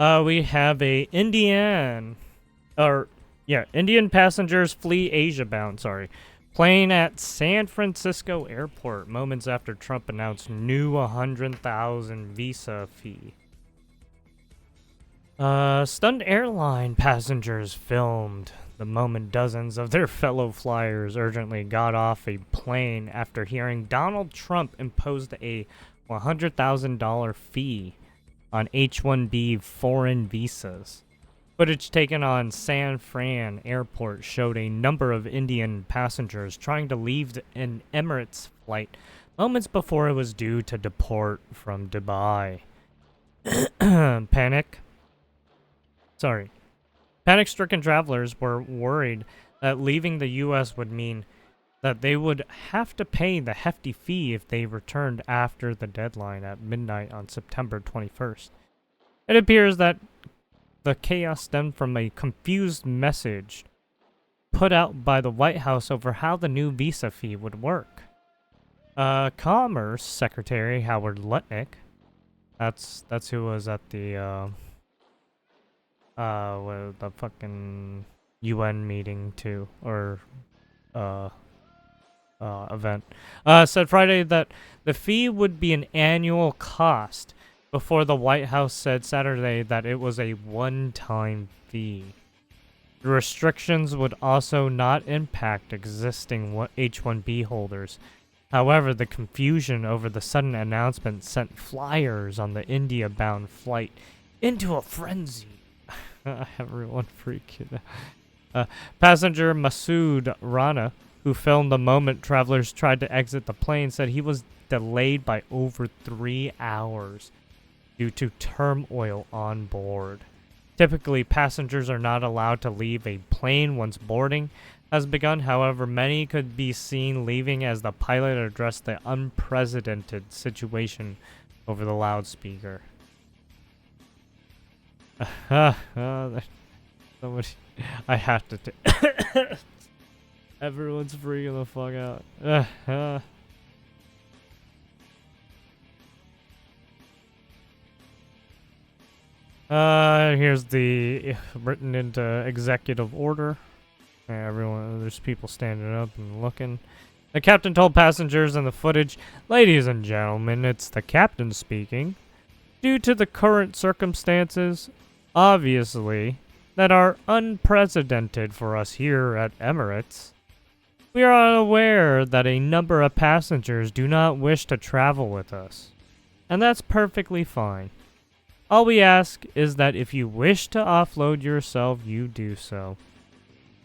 We have Indian passengers flee Asia bound, plane at San Francisco airport moments after Trump announced new 100,000 visa fee. Stunned airline passengers filmed the moment dozens of their fellow flyers urgently got off a plane after hearing Donald Trump imposed a $100,000 fee on H1B foreign visas. Footage taken on San Fran airport showed a number of Indian passengers trying to leave an Emirates flight moments before it was due to depart from Dubai. Panic-stricken travelers were worried that leaving the U.S. would mean that they would have to pay the hefty fee if they returned after the deadline at midnight on September 21st. It appears that the chaos stemmed from a confused message put out by the White House over how the new visa fee would work. Commerce Secretary Howard Lutnick, that's who was at the fucking UN meeting too, or event, said Friday that the fee would be an annual cost, before the White House said Saturday that it was a one-time fee. The restrictions would also not impact existing H-1B holders. However, the confusion over the sudden announcement sent flyers on the India-bound flight into a frenzy. Everyone freaking out. Passenger Masood Rana, who filmed the moment travelers tried to exit the plane, said he was delayed by over 3 hours due to turmoil on board. Typically, passengers are not allowed to leave a plane once boarding has begun. However, many could be seen leaving as the pilot addressed the unprecedented situation over the loudspeaker. Somebody, I have to. Everyone's freaking the fuck out. Here's the written into executive order. There's people standing up and looking. The captain told passengers in the footage, "Ladies and gentlemen, it's the captain speaking. Due to the current circumstances, obviously, that are unprecedented for us here at Emirates, we are unaware that a number of passengers do not wish to travel with us. And that's perfectly fine. All we ask is that if you wish to offload yourself, you do so."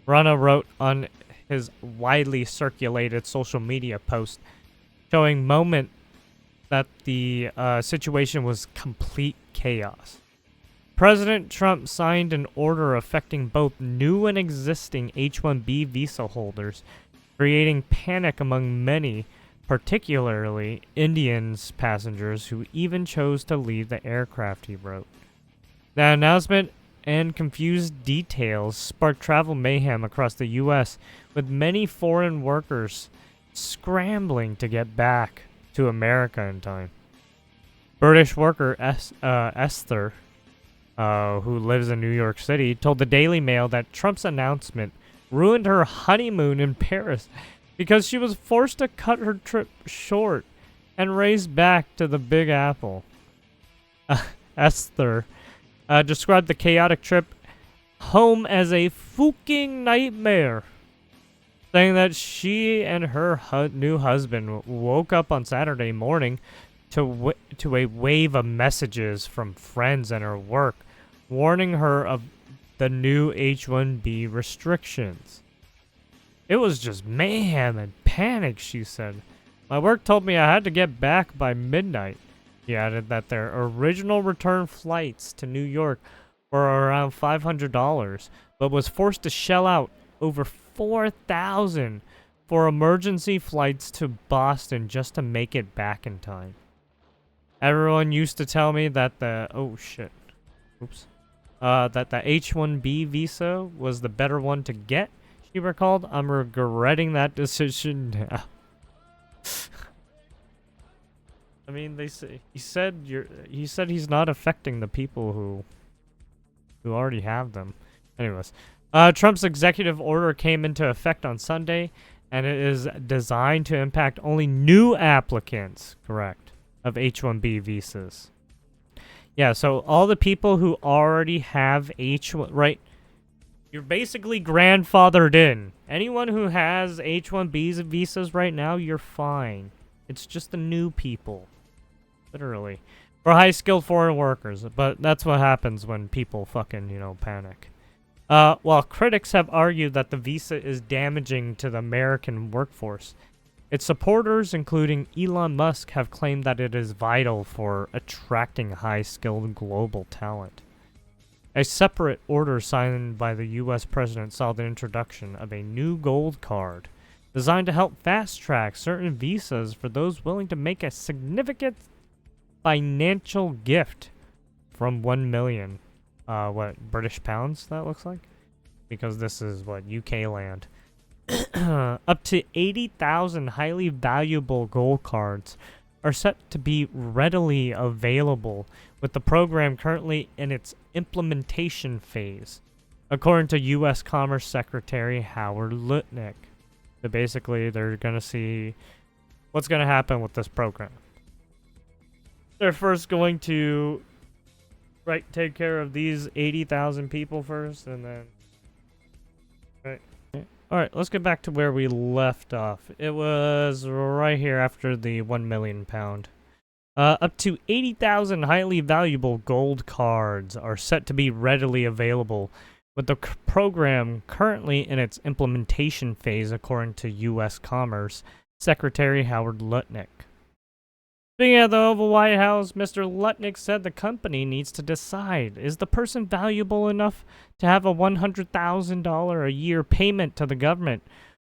Rana wrote on his widely circulated social media post, showing moment that the situation was complete chaos. President Trump signed an order affecting both new and existing H-1B visa holders, creating panic among many, particularly Indian passengers who even chose to leave the aircraft, he wrote. The announcement and confused details sparked travel mayhem across the U.S., with many foreign workers scrambling to get back to America in time. British worker Esther, who lives in New York City, told the Daily Mail that Trump's announcement ruined her honeymoon in Paris because she was forced to cut her trip short and race back to the Big Apple. Esther described the chaotic trip home as a fucking nightmare, saying that she and her new husband woke up on Saturday morning to a wave of messages from friends and her work, warning her of the new H-1B restrictions. "It was just mayhem and panic," she said. "My work told me I had to get back by midnight." He added that their original return flights to New York were around $500, but was forced to shell out over $4,000 for emergency flights to Boston just to make it back in time. "Everyone used to tell me that the H-1B visa was the better one to get," she recalled. "I'm regretting that decision now." I mean, he said he's not affecting the people who who already have them. Anyways, Trump's executive order came into effect on Sunday, and it is designed to impact only new applicants, correct, of H1B visas. Yeah, so all the people who already have H1, right? You're basically grandfathered in. Anyone who has H1Bs visas right now, you're fine. It's just the new people. Literally. For high-skilled foreign workers. But that's what happens when people fucking, panic. While critics have argued that the visa is damaging to the American workforce, its supporters, including Elon Musk, have claimed that it is vital for attracting high-skilled global talent. A separate order signed by the U.S. president saw the introduction of a new gold card designed to help fast-track certain visas for those willing to make a significant financial gift from 1 million, British pounds that looks like? Because this is, UK land. Up to 80,000 highly valuable gold cards are set to be readily available, with the program currently in its implementation phase, according to U.S. Commerce Secretary Howard Lutnick. So basically, they're going to see what's going to happen with this program. They're first going to, take care of these 80,000 people first, and then... Right. Alright, let's get back to where we left off. It was right here after the 1 million pound. Up to 80,000 highly valuable gold cards are set to be readily available, with the program currently in its implementation phase, according to U.S. Commerce Secretary Howard Lutnick. Speaking at the Oval White House, Mr. Lutnick said the company needs to decide, is the person valuable enough to have a $100,000 a year payment to the government,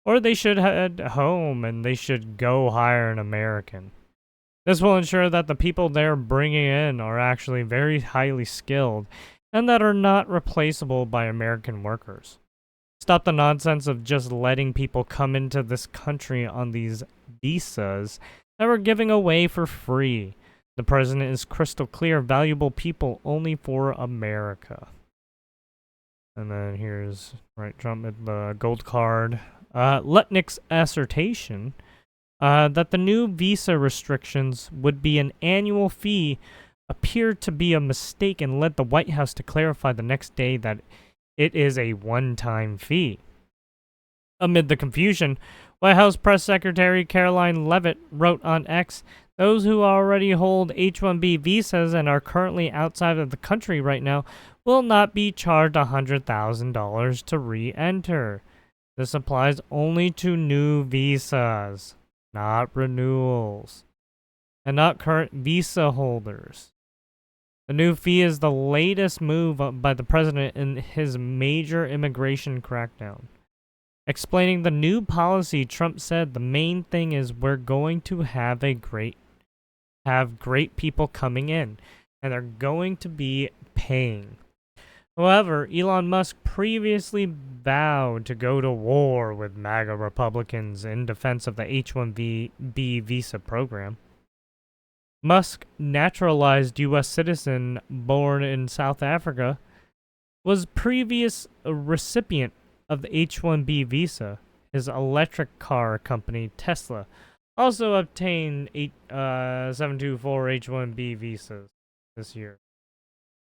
or they should head home and they should go hire an American. This will ensure that the people they're bringing in are actually very highly skilled and that are not replaceable by American workers. Stop the nonsense of just letting people come into this country on these visas that we're giving away for free. The president is crystal clear, valuable people only for America. And then here's, Trump with the gold card. Lutnick's assertion that the new visa restrictions would be an annual fee appeared to be a mistake and led the White House to clarify the next day that it is a one-time fee. Amid the confusion, White House Press Secretary Caroline Leavitt wrote on X, "Those who already hold H-1B visas and are currently outside of the country right now will not be charged $100,000 to re-enter. This applies only to new visas, not renewals, and not current visa holders. The new fee is the latest move by the president in his major immigration crackdown." Explaining the new policy, Trump said the main thing is we're going to have great people coming in, and they're going to be paying. However, Elon Musk previously vowed to go to war with MAGA Republicans in defense of the H1B visa program. Musk, naturalized U.S. citizen born in South Africa, was previous recipient of the H1B visa. His electric car company, Tesla, also obtained 724 H1B visas this year.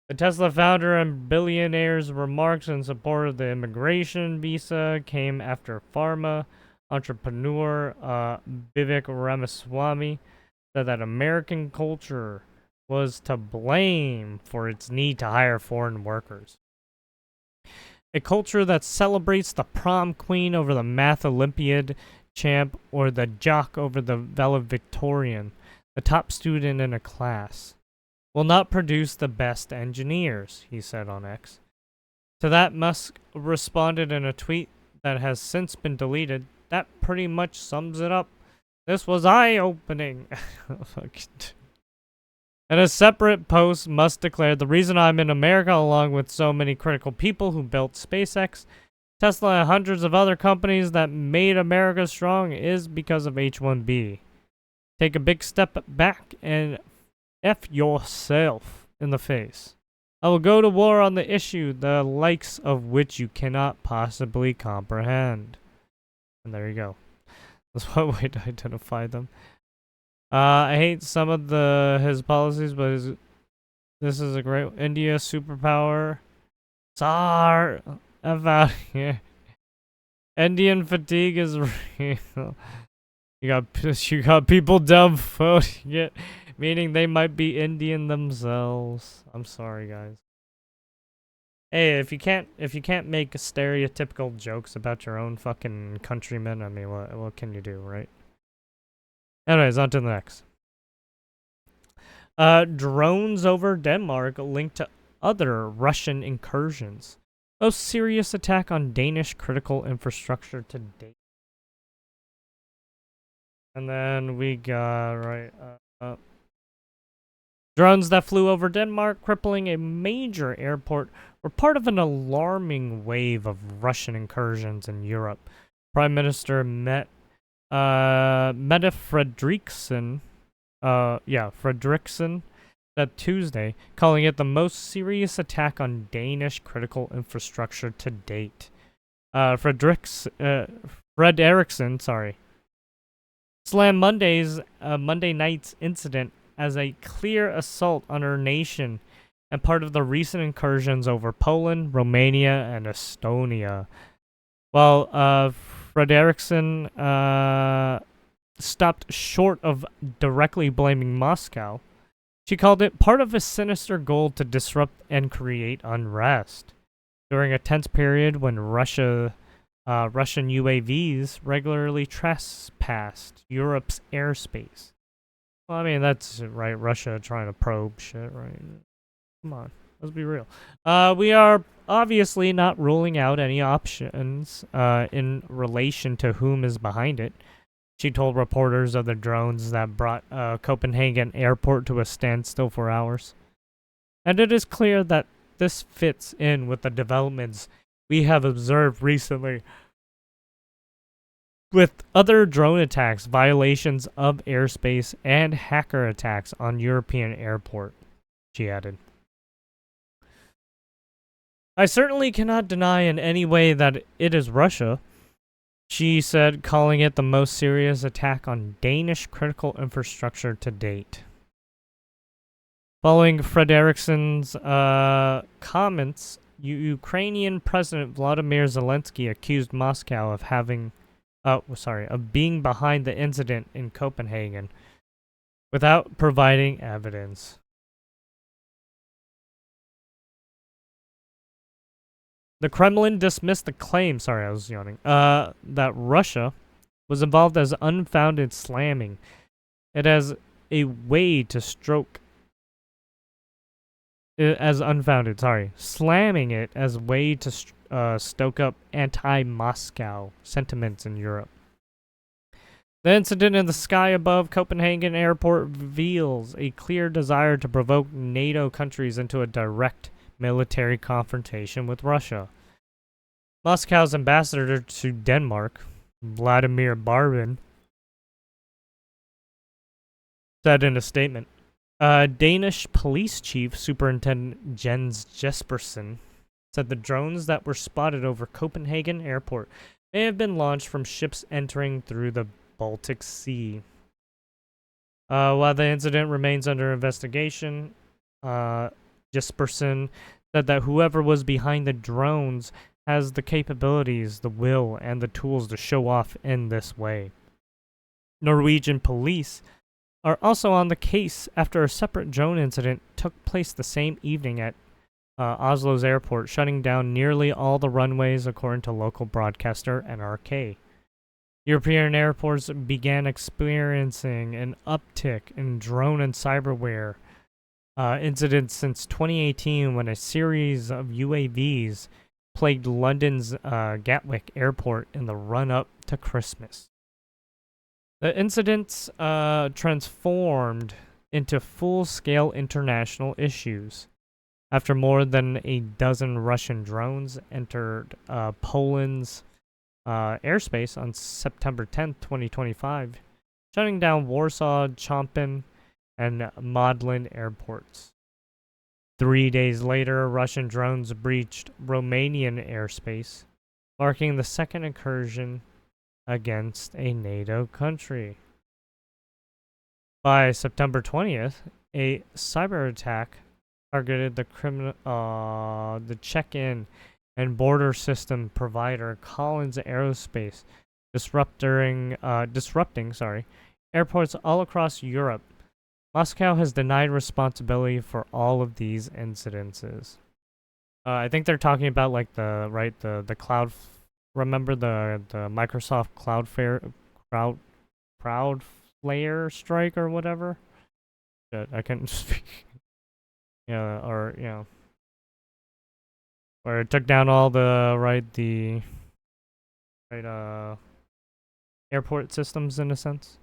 The Tesla founder and billionaire's remarks in support of the immigration visa came after pharma entrepreneur Vivek Ramaswamy said that American culture was to blame for its need to hire foreign workers. A culture that celebrates the prom queen over the math Olympiad champ or the jock over the valedictorian, the top student in a class, will not produce the best engineers, he said on X. To that, Musk responded in a tweet that has since been deleted. That pretty much sums it up. This was eye-opening. In a separate post, Musk declared, "The reason I'm in America, along with so many critical people who built SpaceX, Tesla, and hundreds of other companies that made America strong, is because of H1B. Take a big step back and F yourself in the face." I will go to war on the issue, the likes of which you cannot possibly comprehend. And there you go. That's one way to identify them. I hate some of his policies, but this is a great India superpower. Tsar, F out here. Indian fatigue is real. You got people dumb voting it, meaning they might be Indian themselves. I'm sorry, guys. Hey, if you can't make stereotypical jokes about your own fucking countrymen, I mean, what can you do, right? Anyways, on to the next. Drones over Denmark linked to other Russian incursions. Most serious attack on Danish critical infrastructure to date. And then we got, drones that flew over Denmark, crippling a major airport, were part of an alarming wave of Russian incursions in Europe. Prime Minister Mette Frederiksen, that Tuesday, calling it the most serious attack on Danish critical infrastructure to date. Frederiksen, slammed Monday night's incident as a clear assault on our nation and part of the recent incursions over Poland, Romania, and Estonia. While Frederiksen stopped short of directly blaming Moscow, she called it part of a sinister goal to disrupt and create unrest. During a tense period when Russian UAVs regularly trespassed Europe's airspace. Well, I mean, that's right. Russia trying to probe shit, right? Come on, let's be real. We are obviously not ruling out any options in relation to whom is behind it. She told reporters of the drones that brought Copenhagen airport to a standstill for hours. And it is clear that this fits in with the developments we have observed recently with other drone attacks, violations of airspace, and hacker attacks on European airport, she added. I certainly cannot deny in any way that it is Russia, she said, calling it the most serious attack on Danish critical infrastructure to date. Following Frederiksen's comments, Ukrainian President Vladimir Zelensky accused Moscow of being behind the incident in Copenhagen without providing evidence. The Kremlin dismissed the claim, that Russia was involved as unfounded slamming it as a way to stoke up anti-Moscow sentiments in Europe. The incident in the sky above Copenhagen airport reveals a clear desire to provoke NATO countries into a direct military confrontation with Russia. Moscow's ambassador to Denmark, Vladimir Barbin, said in a statement, Danish police chief superintendent Jens Jespersen said the drones that were spotted over Copenhagen airport may have been launched from ships entering through the Baltic Sea. While the incident remains under investigation, Jespersen said that whoever was behind the drones has the capabilities, the will, and the tools to show off in this way. Norwegian police are also on the case after a separate drone incident took place the same evening at Oslo's airport, shutting down nearly all the runways, according to local broadcaster NRK. European airports began experiencing an uptick in drone and cyberware incidents since 2018, when a series of UAVs plagued London's Gatwick airport in the run-up to Christmas. The incidents transformed into full-scale international issues after more than a dozen Russian drones entered Poland's airspace on September 10th, 2025, shutting down Warsaw, Chopin, and Modlin airports. 3 days later, Russian drones breached Romanian airspace, marking the second incursion against a NATO country. By September 20th, a cyber attack targeted the check-in and border system provider Collins Aerospace, disrupting airports all across Europe. Moscow has denied responsibility for all of these incidences. I think they're talking about like the cloud. Remember the Microsoft Cloudflare strike or whatever. Shit, I couldn't speak. Yeah, or where it took down all the airport systems in a sense,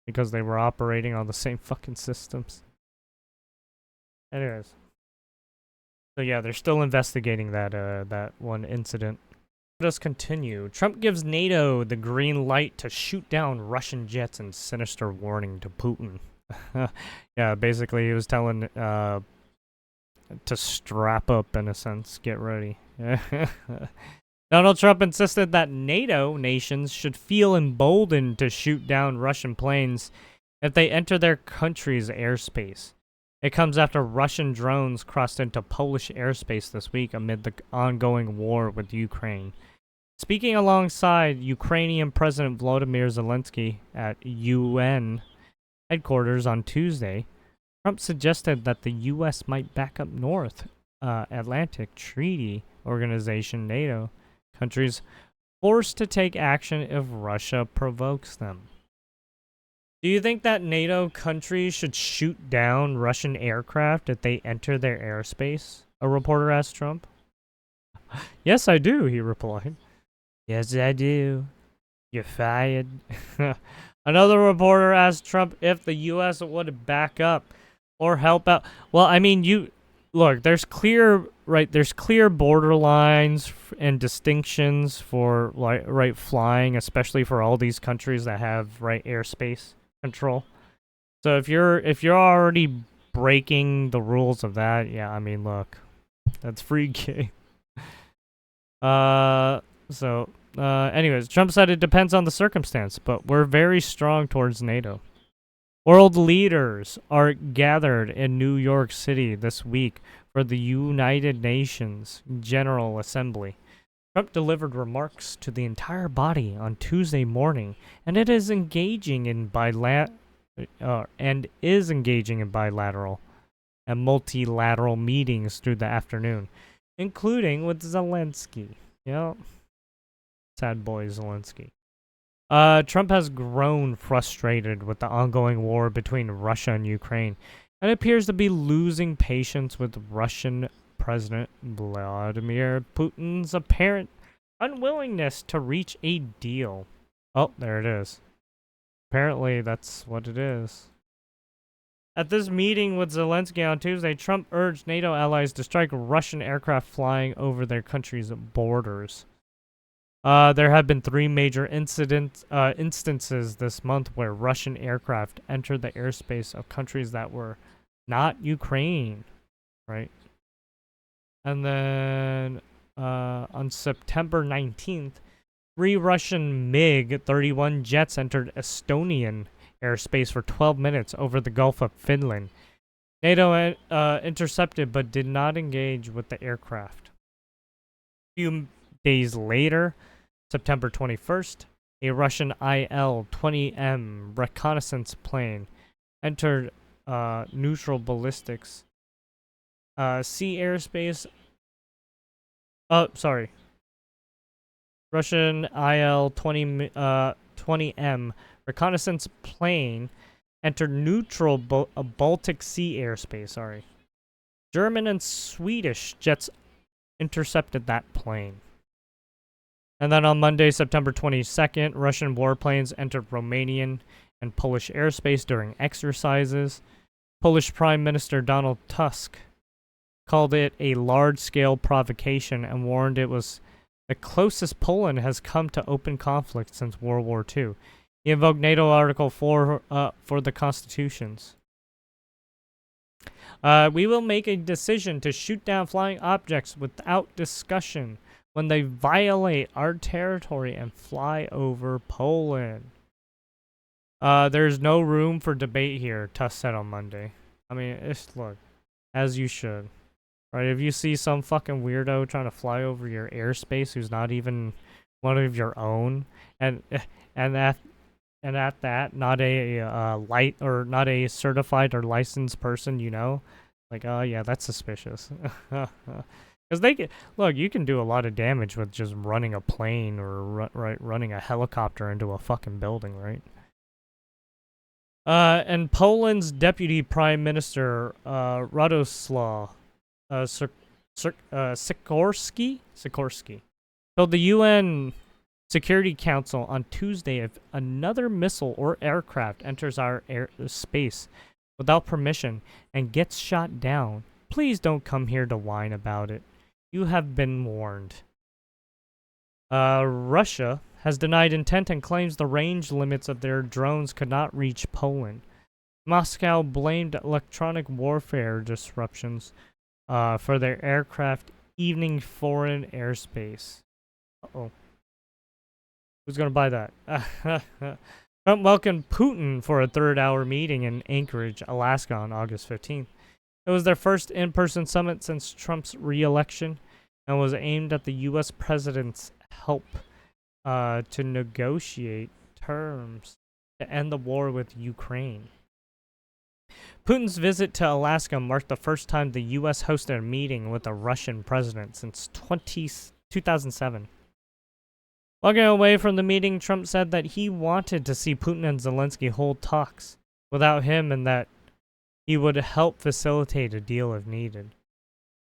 because they were operating on the same fucking systems. Anyways, so yeah, they're still investigating that one incident. Let us continue. Trump gives NATO the green light to shoot down Russian jets in sinister warning to Putin. Yeah, basically he was telling to strap up in a sense, get ready. Donald Trump insisted that NATO nations should feel emboldened to shoot down Russian planes if they enter their country's airspace. It comes after Russian drones crossed into Polish airspace this week amid the ongoing war with Ukraine. Speaking alongside Ukrainian President Volodymyr Zelensky at UN headquarters on Tuesday, Trump suggested that the U.S. might back up North Atlantic Treaty Organization NATO countries forced to take action if Russia provokes them. Do you think that NATO countries should shoot down Russian aircraft if they enter their airspace? A reporter asked Trump. Yes, I do, he replied. Yes, I do. You're fired. Another reporter asked Trump if the U.S. would back up or help out. Well, I mean, look, there's clear border lines and distinctions for flying, especially for all these countries that have airspace control. So if you're already breaking the rules of that, yeah, I mean, look, that's free game. Anyways, Trump said it depends on the circumstance, but we're very strong towards NATO. World leaders are gathered in New York City this week for the United Nations General Assembly. Trump delivered remarks to the entire body on Tuesday morning, and it is engaging in bilateral and multilateral meetings through the afternoon, including with Zelensky. Yep. Sad boy Zelensky. Trump has grown frustrated with the ongoing war between Russia and Ukraine and appears to be losing patience with Russian President Vladimir Putin's apparent unwillingness to reach a deal. Oh, there it is. Apparently, that's what it is. At this meeting with Zelensky on Tuesday, Trump urged NATO allies to strike Russian aircraft flying over their country's borders. There have been 3 major instances this month where Russian aircraft entered the airspace of countries that were not Ukraine, right? And then on September 19th, 3 Russian MiG-31 jets entered Estonian airspace for 12 minutes over the Gulf of Finland. NATO intercepted but did not engage with the aircraft. A few days later, September 21st, a Russian Il-20M reconnaissance plane entered neutral ballistics sea airspace. Russian Il-20M reconnaissance plane entered neutral Baltic Sea airspace. German and Swedish jets intercepted that plane. And then on Monday, September 22nd, Russian warplanes entered Romanian and Polish airspace during exercises. Polish Prime Minister Donald Tusk called it a large-scale provocation and warned it was the closest Poland has come to open conflict since World War II. He invoked NATO Article 4 for the constitutions. We will make a decision to shoot down flying objects without discussion when they violate our territory and fly over Poland. There's no room for debate here, Tusk said on Monday. I mean, look, as you should. Right, if you see some fucking weirdo trying to fly over your airspace who's not even one of your own, and at that, not a not a certified or licensed person, you know, like, oh yeah, that's suspicious. Because look, you can do a lot of damage with just running a plane or running a helicopter into a fucking building, right? And Poland's deputy prime minister, Radoslaw Sikorski told the UN Security Council on Tuesday if another missile or aircraft enters our space without permission and gets shot down, please don't come here to whine about it. You have been warned. Russia has denied intent and claims the range limits of their drones could not reach Poland. Moscow blamed electronic warfare disruptions for their aircraft evening foreign airspace. Uh-oh. Who's going to buy that? Trump welcomed Putin for a third-hour meeting in Anchorage, Alaska on August 15th. It was their first in-person summit since Trump's re-election and was aimed at the U.S. president's help to negotiate terms to end the war with Ukraine. Putin's visit to Alaska marked the first time the U.S. hosted a meeting with a Russian president since 2007. Walking away from the meeting, Trump said that he wanted to see Putin and Zelensky hold talks without him and that he would help facilitate a deal if needed.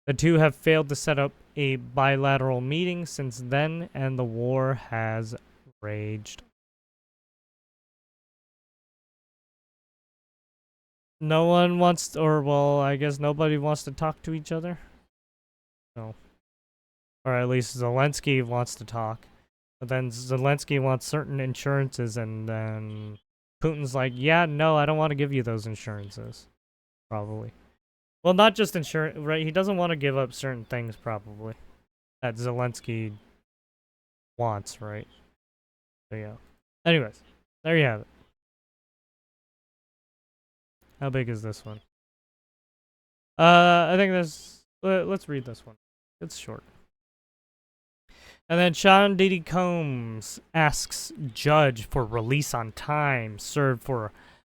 The two have failed to set up a bilateral meeting since then, and the war has raged. No one wants, I guess nobody wants to talk to each other. No. Or at least Zelensky wants to talk. But then Zelensky wants certain insurances, and then Putin's like, yeah, no, I don't want to give you those insurances. Probably. Well, not just insurance, right? He doesn't want to give up certain things, probably, that Zelensky wants, right? So, yeah. Anyways, there you have it. How big is this one? I think let's read this one. It's short. And then Sean Diddy Combs asks judge for release on time served for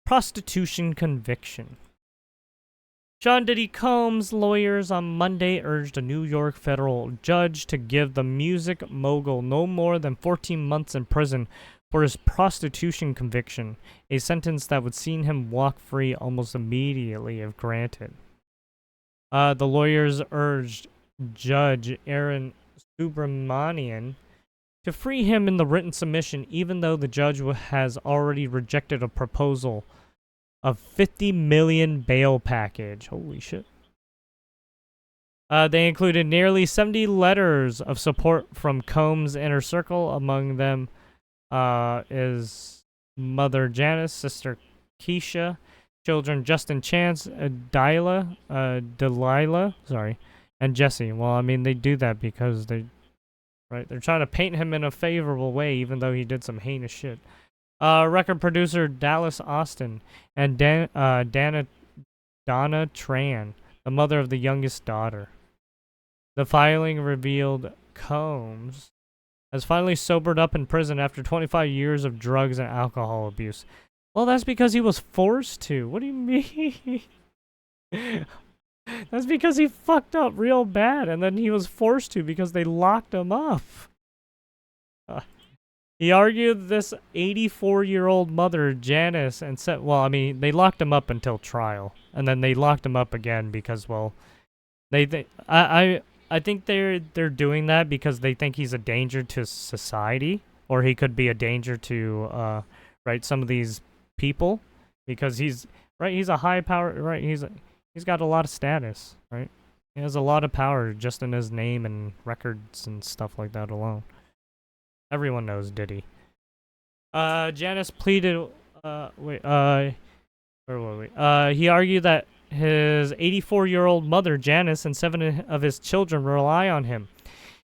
prostitution conviction. Sean Diddy Combs' lawyers on Monday urged a New York federal judge to give the music mogul no more than 14 months in prison for his prostitution conviction, a sentence that would see him walk free almost immediately if granted. The lawyers urged Judge Aaron Subramanian to free him in the written submission, even though the judge has already rejected a proposal of $50 million bail package. Holy shit. They included nearly 70 letters of support from Combs' inner circle. Among them is mother Janice, sister Keisha, children Justin Chance, Delilah, and Jesse. Well, I mean, they do that because they're trying to paint him in a favorable way, even though he did some heinous shit. Record producer Dallas Austin and Donna Tran, the mother of the youngest daughter. The filing revealed Combs has finally sobered up in prison after 25 years of drugs and alcohol abuse. Well, that's because he was forced to. What do you mean? That's because he fucked up real bad, and then he was forced to because they locked him up. He argued this 84-year-old mother, Janice, and said, well, I mean, they locked him up until trial, and then they locked him up again because, well, I think they're doing that because they think he's a danger to society, or he could be a danger to, some of these people, because he's a high power, right? He's got a lot of status, right? He has a lot of power just in his name and records and stuff like that alone. Everyone knows Diddy. Janice pleaded, where were we? He argued that his 84-year-old mother, Janice, and 7 of his children rely on him.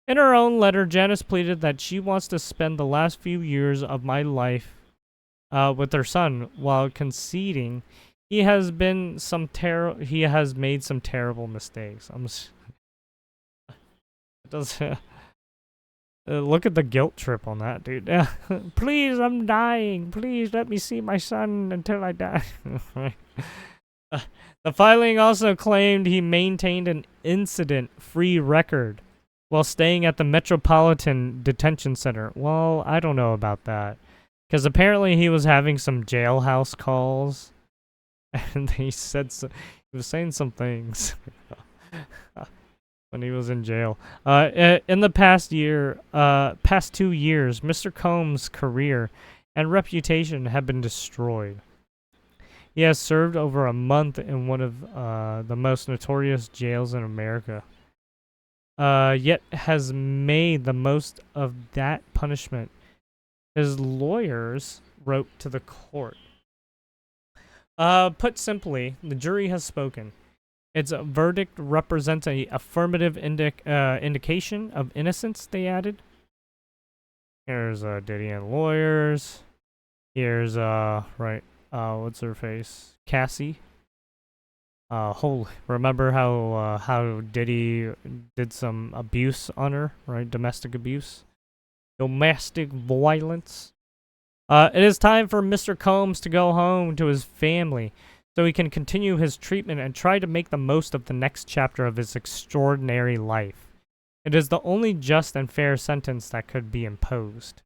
In her own letter, Janice pleaded that she wants to spend the last few years of my life with her son, while conceding he has made some terrible mistakes. It does. Look at the guilt trip on that, dude. Please, I'm dying. Please let me see my son until I die. The filing also claimed he maintained an incident-free record while staying at the Metropolitan Detention Center. Well, I don't know about that, because apparently he was having some jailhouse calls, and he was saying some things when he was in jail. In the past 2 years, Mr. Combs' career and reputation have been destroyed. He has served over a month in one of the most notorious jails in America, yet has made the most of that punishment. His lawyers wrote to the court. Put simply, the jury has spoken. Its verdict represents an affirmative indication of innocence, they added. Here's Diddy and lawyers. Here's, what's her face? Cassie. Remember how Diddy did some abuse on her, right? Domestic abuse. Domestic violence. It is time for Mr. Combs to go home to his family so he can continue his treatment and try to make the most of the next chapter of his extraordinary life. It is the only just and fair sentence that could be imposed.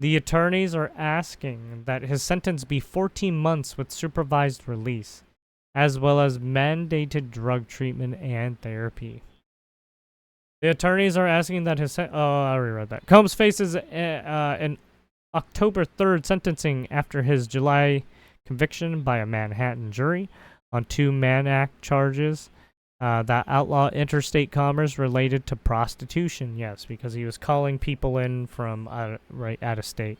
The attorneys are asking that his sentence be 14 months with supervised release, as well as mandated drug treatment and therapy. The attorneys are asking that his I already read that. Combs faces an October 3rd sentencing after his July conviction by a Manhattan jury on 2 Mann Act charges that outlaw interstate commerce related to prostitution. Yes, because he was calling people in from out of state,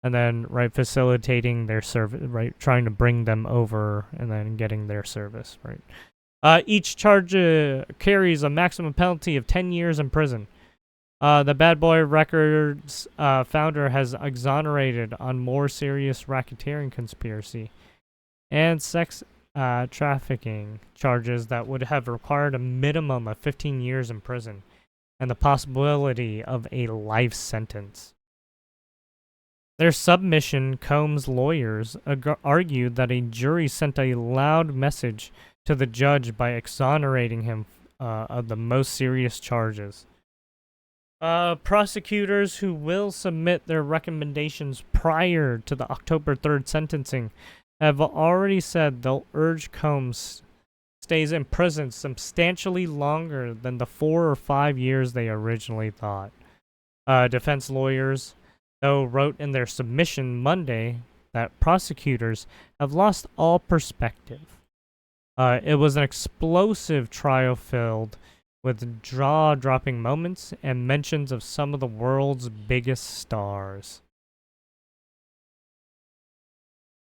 and then facilitating their service, trying to bring them over and then getting their service, each charge carries a maximum penalty of 10 years in prison. The Bad Boy Records founder has exonerated on more serious racketeering conspiracy and sex trafficking charges that would have required a minimum of 15 years in prison and the possibility of a life sentence. Their submission, Combs' lawyers argued that a jury sent a loud message to the judge by exonerating him of the most serious charges. Prosecutors who will submit their recommendations prior to the October 3rd sentencing have already said they'll urge Combs stays in prison substantially longer than the 4 or 5 years they originally thought. Defense lawyers, though, wrote in their submission Monday that prosecutors have lost all perspective. It was an explosive trial filled with jaw-dropping moments and mentions of some of the world's biggest stars.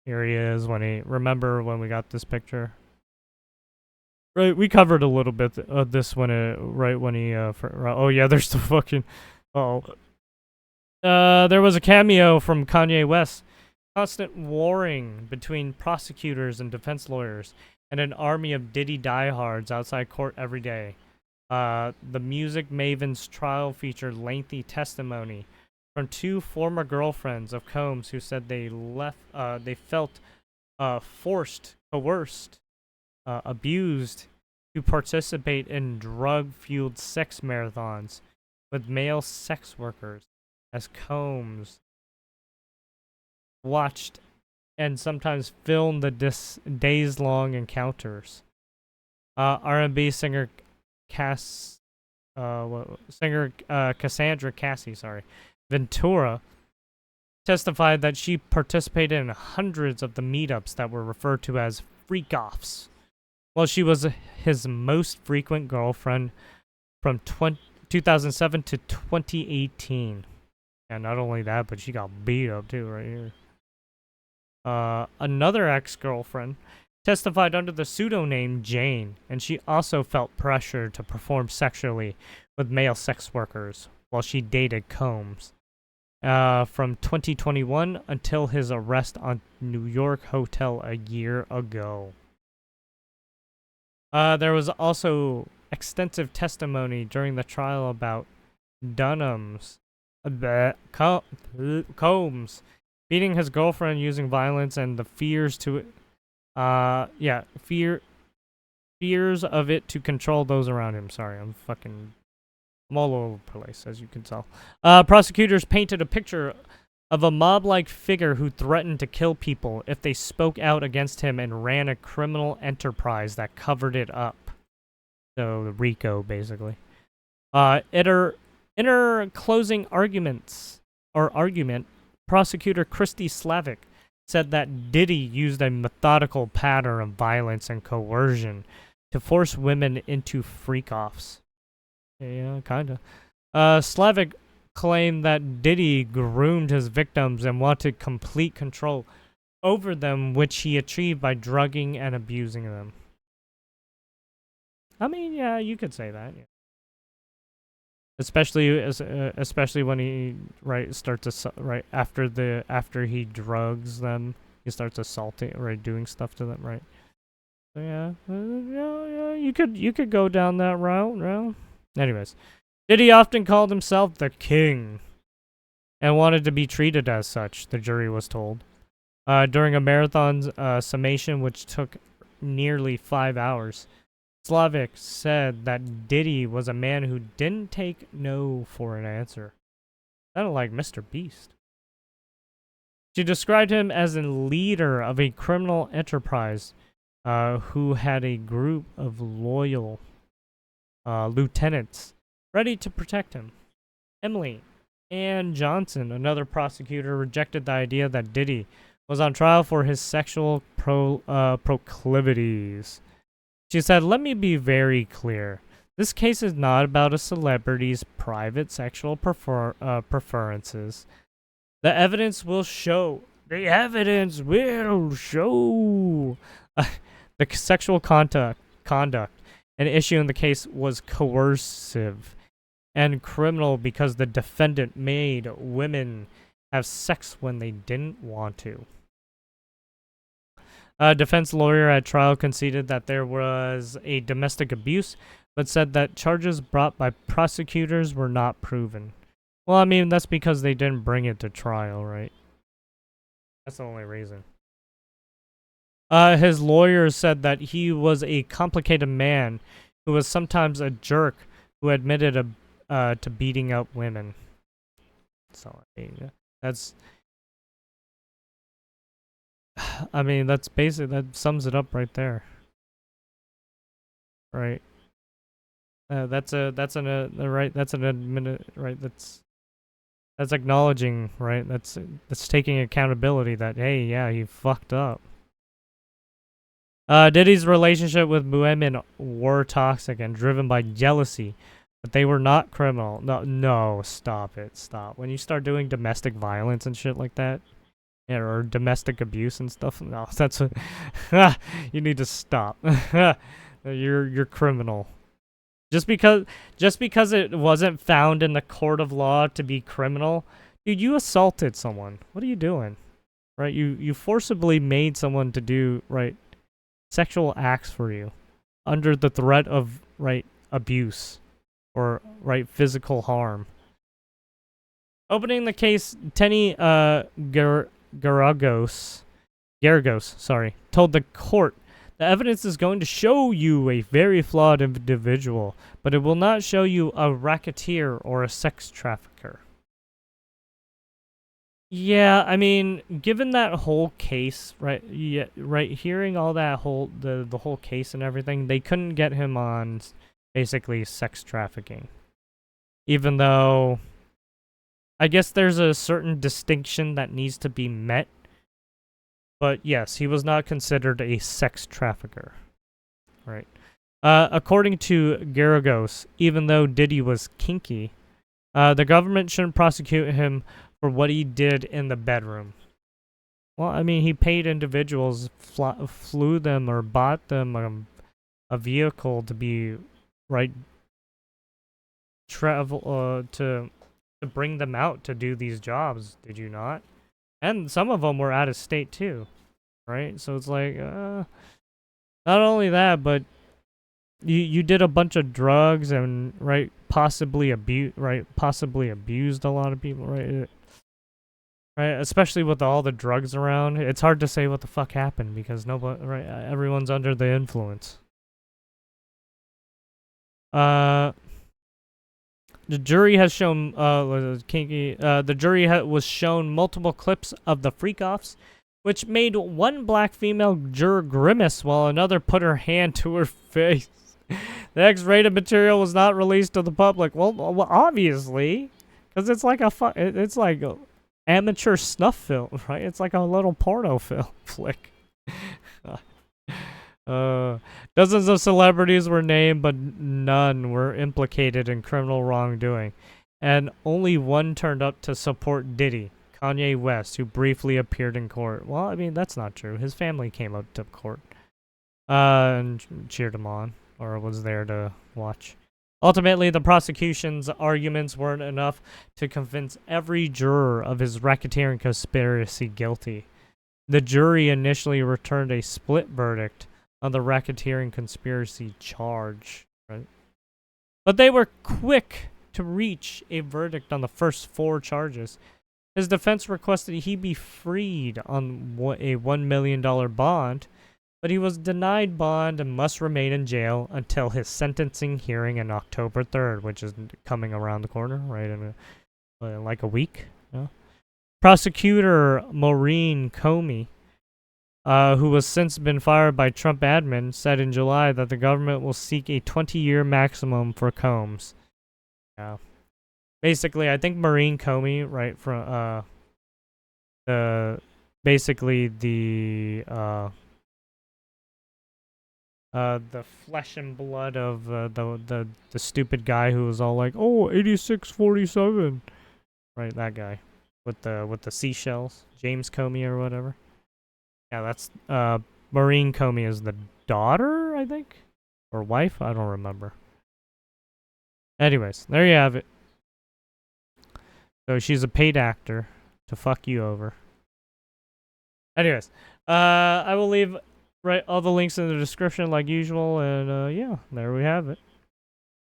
Here he is remember when we got this picture? Right, we covered a little bit of this when there's the fucking, there was a cameo from Kanye West. Constant warring between prosecutors and defense lawyers, and an army of Diddy diehards outside court every day. The music maven's trial featured lengthy testimony from 2 former girlfriends of Combs who said they felt forced, coerced, abused to participate in drug-fueled sex marathons with male sex workers as Combs watched and sometimes filmed the days-long encounters. R&B singer Cassandra Cassie, Ventura testified that she participated in hundreds of the meetups that were referred to as freak-offs. Well, she was his most frequent girlfriend from 2007 to 2018. And not only that, but she got beat up too right here. Another ex-girlfriend testified under the pseudonym Jane, and she also felt pressure to perform sexually with male sex workers while she dated Combs. From 2021 until his arrest on New York hotel a year ago. There was also extensive testimony during the trial about Dunham's Combs beating his girlfriend using violence and the fears of it to control those around him. Sorry, I'm all over the place, as you can tell. Prosecutors painted a picture of a mob-like figure who threatened to kill people if they spoke out against him and ran a criminal enterprise that covered it up. So, the RICO, basically. In her closing argument, prosecutor Christy Slavic said that Diddy used a methodical pattern of violence and coercion to force women into freak-offs. Yeah, kinda. Slavic claimed that Diddy groomed his victims and wanted complete control over them, which he achieved by drugging and abusing them. I mean, yeah, you could say that. Yeah. Especially when he starts to after he drugs them, he starts assaulting, doing stuff to them, right? So yeah, you could go down that route. Anyways, Diddy often called himself the king and wanted to be treated as such, the jury was told. During a marathon summation which took nearly 5 hours, Slavic said that Diddy was a man who didn't take no for an answer. Sounded like Mr. Beast. She described him as a leader of a criminal enterprise who had a group of loyal lieutenants ready to protect him. Emily Ann Johnson, another prosecutor, rejected the idea that Diddy was on trial for his sexual proclivities. She said, "Let me be very clear. This case is not about a celebrity's private sexual preferences. The evidence will show. The sexual conduct an issue in the case was coercive and criminal because the defendant made women have sex when they didn't want to." A defense lawyer at trial conceded that there was a domestic abuse, but said that charges brought by prosecutors were not proven. Well, I mean, that's because they didn't bring it to trial, right? That's the only reason. His lawyer said that he was a complicated man who was sometimes a jerk who admitted to beating up women. So, that's basic. That sums it up right there. Right. That's acknowledging, right? That's taking accountability that, hey, yeah, he fucked up. Diddy's relationship with women were toxic and driven by jealousy, but they were not criminal. No, stop it, stop. When you start doing domestic violence and shit like that, yeah, or domestic abuse and stuff, no, that's you need to stop. You're criminal. Just because it wasn't found in the court of law to be criminal, dude, you assaulted someone. What are you doing? Right? You forcibly made someone to do sexual acts for you under the threat of abuse or physical harm. Opening the case, Tenny Garagos, told the court, "The evidence is going to show you a very flawed individual, but it will not show you a racketeer or a sex trafficker." Yeah, I mean, given that whole case, hearing all that the whole case and everything, they couldn't get him on basically sex trafficking. Even though I guess there's a certain distinction that needs to be met. But yes, he was not considered a sex trafficker. Right. According to Garagos, even though Diddy was kinky, the government shouldn't prosecute him for what he did in the bedroom. Well, I mean, he paid individuals, flew them or bought them a vehicle to be, right, to bring them out to do these jobs, did you not? And some of them were out of state too, right? So it's like, not only that, but you did a bunch of drugs and possibly abused a lot of people, right? Right, especially with all the drugs around, it's hard to say what the fuck happened because everyone's under the influence. The jury has shown the jury was shown multiple clips of the freak-offs, which made one black female juror grimace while another put her hand to her face. The X-rated material was not released to the public. Well obviously, because it's like it's like a amateur snuff film, right? It's like a little porno film flick. Dozens of celebrities were named, but none were implicated in criminal wrongdoing, and only one turned up to support Diddy, Kanye West, who briefly appeared in court. Well, I mean, that's not true. His family came up to court and cheered him on, or was there to watch. Ultimately, the prosecution's arguments weren't enough to convince every juror of his racketeering conspiracy guilty. The jury initially returned a split verdict on the racketeering conspiracy charge, right? But they were quick to reach a verdict on the first 4 charges. His defense requested he be freed on a $1 million bond, but he was denied bond and must remain in jail until his sentencing hearing on October 3rd, which is coming around the corner, right, in like a week. Yeah. Prosecutor Maureen Comey, who has since been fired by Trump admin, said in July that the government will seek a 20-year maximum for Combs. Yeah. Basically, I think Maureen Comey, right, from the flesh and blood of the stupid guy who was all like, "Oh, 8647," right? That guy with the seashells, James Comey or whatever. Yeah, that's Maureen Comey is the daughter, I think, or wife. I don't remember. Anyways, there you have it. So she's a paid actor to fuck you over. Anyways, I will leave all the links in the description like usual, and yeah, there we have it.